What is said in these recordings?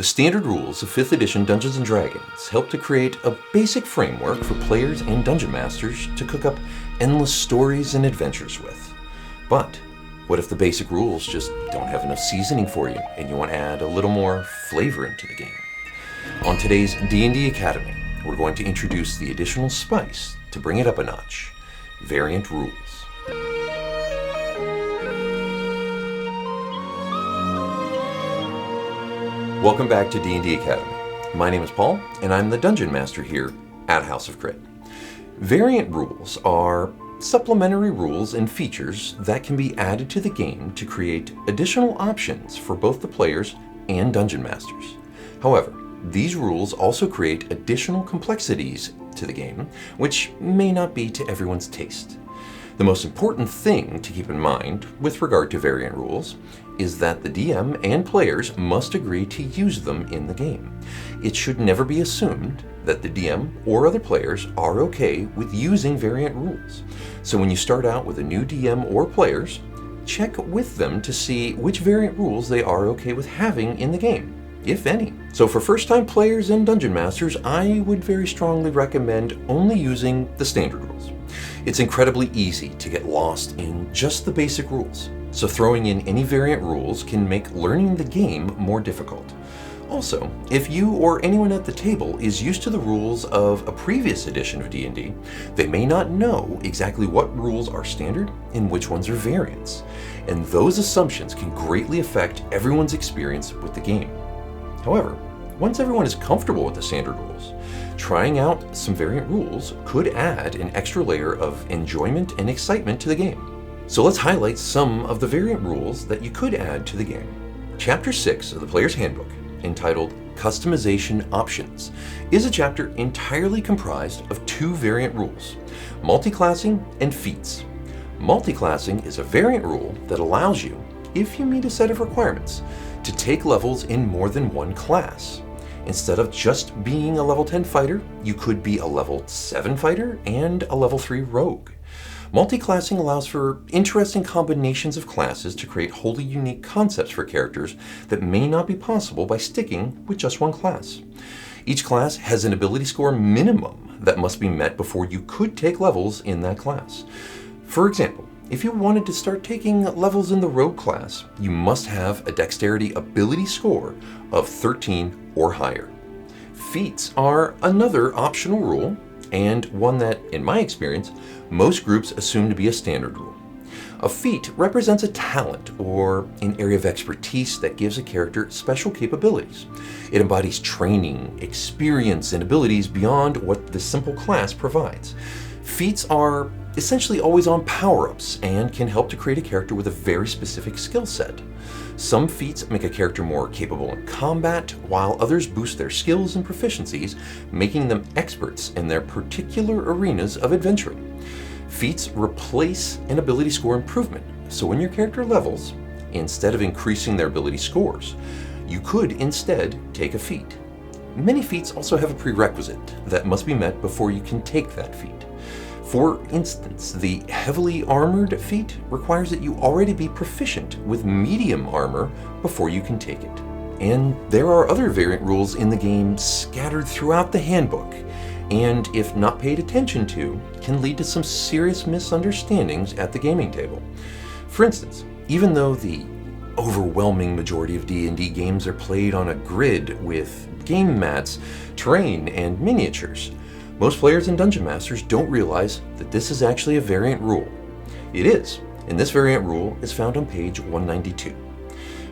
The standard rules of 5th edition Dungeons & Dragons help to create a basic framework for players and dungeon masters to cook up endless stories and adventures with. But what if the basic rules just don't have enough seasoning for you and you want to add a little more flavor into the game? On today's D&D Academy, we're going to introduce the additional spice to bring it up a notch: variant rules. Welcome back to D&D Academy. My name is Paul, and I'm the Dungeon Master here at House of Crit. Variant rules are supplementary rules and features that can be added to the game to create additional options for both the players and Dungeon Masters. However, these rules also create additional complexities to the game, which may not be to everyone's taste. The most important thing to keep in mind with regard to variant rules is that the DM and players must agree to use them in the game. It should never be assumed that the DM or other players are okay with using variant rules. So when you start out with a new DM or players, check with them to see which variant rules they are okay with having in the game, if any. So for first-time players and Dungeon Masters, I would very strongly recommend only using the standard rules. It's incredibly easy to get lost in just the basic rules, so throwing in any variant rules can make learning the game more difficult. Also, if you or anyone at the table is used to the rules of a previous edition of D&D, they may not know exactly what rules are standard and which ones are variants, and those assumptions can greatly affect everyone's experience with the game. However, once everyone is comfortable with the standard rules, trying out some variant rules could add an extra layer of enjoyment and excitement to the game. So let's highlight some of the variant rules that you could add to the game. Chapter 6 of the Player's Handbook, entitled Customization Options, is a chapter entirely comprised of two variant rules: multiclassing and feats. Multiclassing is a variant rule that allows you, if you meet a set of requirements, to take levels in more than one class. Instead of just being a level 10 fighter, you could be a level 7 fighter and a level 3 rogue. Multiclassing allows for interesting combinations of classes to create wholly unique concepts for characters that may not be possible by sticking with just one class. Each class has an ability score minimum that must be met before you could take levels in that class. For example, if you wanted to start taking levels in the rogue class, you must have a dexterity ability score of 13 or higher. Feats are another optional rule, and one that, in my experience, most groups assume to be a standard rule. A feat represents a talent or an area of expertise that gives a character special capabilities. It embodies training, experience, and abilities beyond what the simple class provides. Feats are essentially always-on power-ups and can help to create a character with a very specific skill set. Some feats make a character more capable in combat, while others boost their skills and proficiencies, making them experts in their particular arenas of adventuring. Feats replace an ability score improvement, so when your character levels, instead of increasing their ability scores, you could instead take a feat. Many feats also have a prerequisite that must be met before you can take that feat. For instance, the heavily armored feat requires that you already be proficient with medium armor before you can take it. And there are other variant rules in the game scattered throughout the handbook, and if not paid attention to, can lead to some serious misunderstandings at the gaming table. For instance, even though the overwhelming majority of D&D games are played on a grid with game mats, terrain, and miniatures, most players and Dungeon Masters don't realize that this is actually a variant rule. It is, and this variant rule is found on page 192.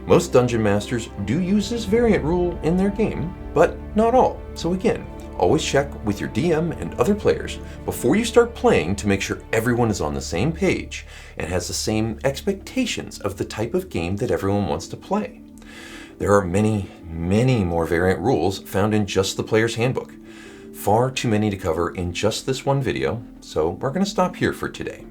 Most Dungeon Masters do use this variant rule in their game, but not all. So again, always check with your DM and other players before you start playing to make sure everyone is on the same page and has the same expectations of the type of game that everyone wants to play. There are many, many more variant rules found in just the Player's Handbook. Far too many to cover in just this one video, so we're going to stop here for today.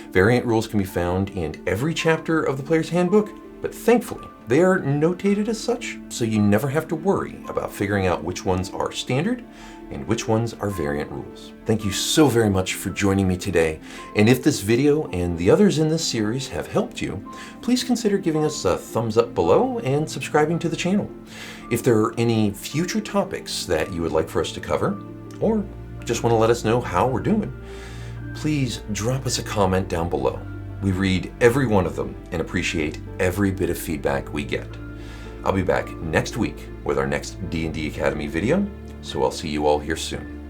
Variant rules can be found in every chapter of the Player's Handbook, but thankfully they are notated as such, so you never have to worry about figuring out which ones are standard and which ones are variant rules. Thank you so very much for joining me today, and if this video and the others in this series have helped you, please consider giving us a thumbs up below and subscribing to the channel. If there are any future topics that you would like for us to cover, or just want to let us know how we're doing, please drop us a comment down below. We read every one of them and appreciate every bit of feedback we get. I'll be back next week with our next D&D Academy video, so I'll see you all here soon.